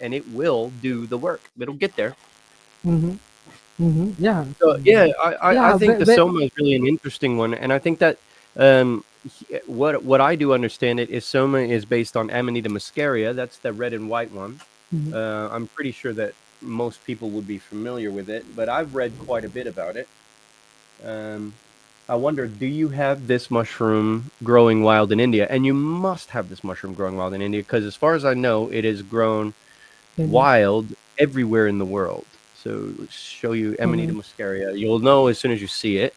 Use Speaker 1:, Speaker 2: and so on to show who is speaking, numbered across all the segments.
Speaker 1: and it will do the work. It'll get there.
Speaker 2: Mm-hmm. Mm-hmm. Yeah.
Speaker 1: So yeah, I
Speaker 2: Yeah.
Speaker 1: think the soma is really an interesting one, and I think that what I do understand it is soma is based on Amanita muscaria. That's the red and white one.
Speaker 2: Mhm.
Speaker 1: I'm pretty sure that most people would be familiar with it, but I've read quite a bit about it. Um, I wonder, do you have this mushroom growing wild in India? And you must have this mushroom growing wild in India because, as far as I know, it is grown
Speaker 2: India.
Speaker 1: wild everywhere in the world. So let's show you Amanita
Speaker 2: Mm-hmm.
Speaker 1: muscaria. You'll know as soon as you see it.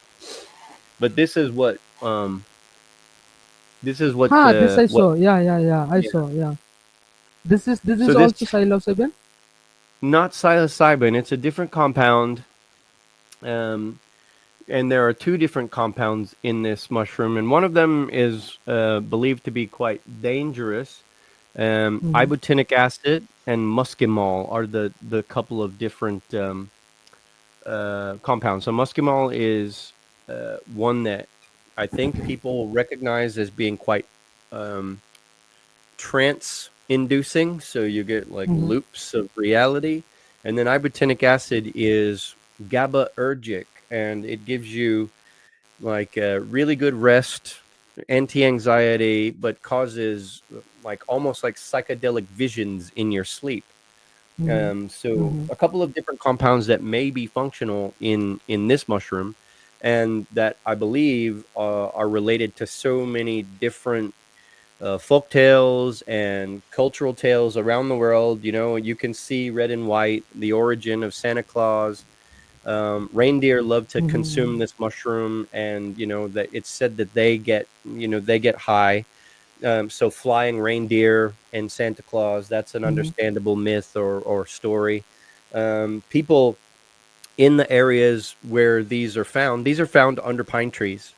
Speaker 1: But this is
Speaker 2: This I
Speaker 1: what
Speaker 2: saw. Yeah, yeah, yeah. I
Speaker 1: yeah.
Speaker 2: saw. Yeah. This is
Speaker 1: So this
Speaker 2: also psilocybin.
Speaker 1: not psilocybin. It's a different compound. Um, and there are two different compounds in this mushroom, and one of them is believed to be quite dangerous.
Speaker 2: Mm-hmm.
Speaker 1: Ibotenic acid and muscimol are the couple of different compounds. So muscimol is one that I think people recognize as being quite um, trance inducing. So you get like
Speaker 2: Mm-hmm.
Speaker 1: loops of reality. And then ibotenic acid is GABAergic, and it gives you like really good rest, anti-anxiety, but causes like almost like psychedelic visions in your sleep.
Speaker 2: Mm-hmm.
Speaker 1: So
Speaker 2: Mm-hmm.
Speaker 1: a couple of different compounds that may be functional in this mushroom, and that I believe are related to so many different folk tales and cultural tales around the world. You know, you can see red and white, the origin of Santa Claus. Reindeer love to
Speaker 2: Mm-hmm.
Speaker 1: consume this mushroom, and you know that it's said that they get high. So flying reindeer and Santa Claus, that's an
Speaker 2: Mm-hmm.
Speaker 1: understandable myth or story. People in the areas where these are found under pine trees,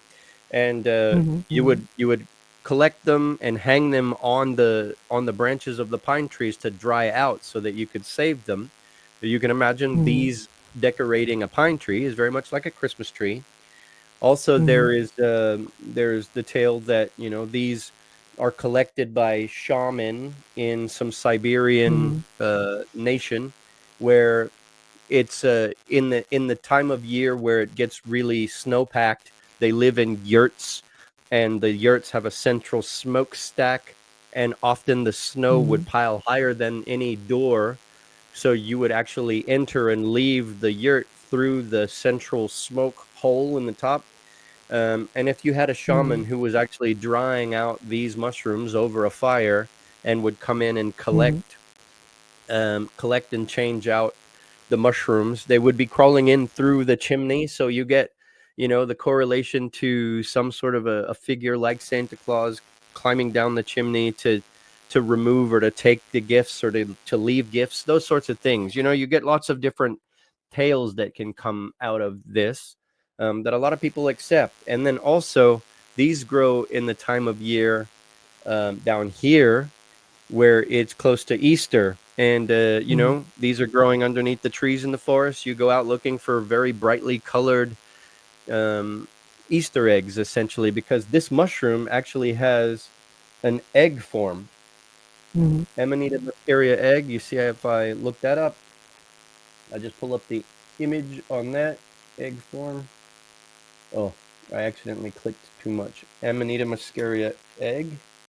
Speaker 1: and
Speaker 2: Mm-hmm.
Speaker 1: you would collect them and hang them on the branches of the pine trees to dry out so that you could save them. You can imagine
Speaker 2: Mm-hmm.
Speaker 1: bees decorating a pine tree is very much like a Christmas tree. Also,
Speaker 2: Mm-hmm.
Speaker 1: there's the tale that you know these are collected by shaman in some Siberian
Speaker 2: Mm-hmm.
Speaker 1: nation, where it's in the time of year where it gets really snow packed. They live in yurts, and the yurts have a central smokestack, and often the snow
Speaker 2: Mm-hmm.
Speaker 1: would pile higher than any door, so you would actually enter and leave the yurt through the central smoke hole in the top. And if you had a
Speaker 2: Mm-hmm.
Speaker 1: shaman who was actually drying out these mushrooms over a fire and would come in and
Speaker 2: Mm-hmm.
Speaker 1: collect and change out the mushrooms, they would be crawling in through the chimney. So you get, you know, the correlation to some sort of a figure like Santa Claus climbing down the chimney to remove or to take the gifts or to leave gifts, those sorts of things. You know, you get lots of different tales that can come out of this that a lot of people accept. And then also, these grow in the time of year down here where it's close to Easter. And, you
Speaker 2: Mm-hmm.
Speaker 1: know, these are growing underneath the trees in the forest. You go out looking for very brightly colored um, Easter eggs, essentially, because this mushroom actually has an egg form.
Speaker 2: Mm-hmm.
Speaker 1: Amanita muscaria egg. You see, if I look that up, I just pull up the image on that egg form. Oh, I accidentally clicked too much. Amanita muscaria egg.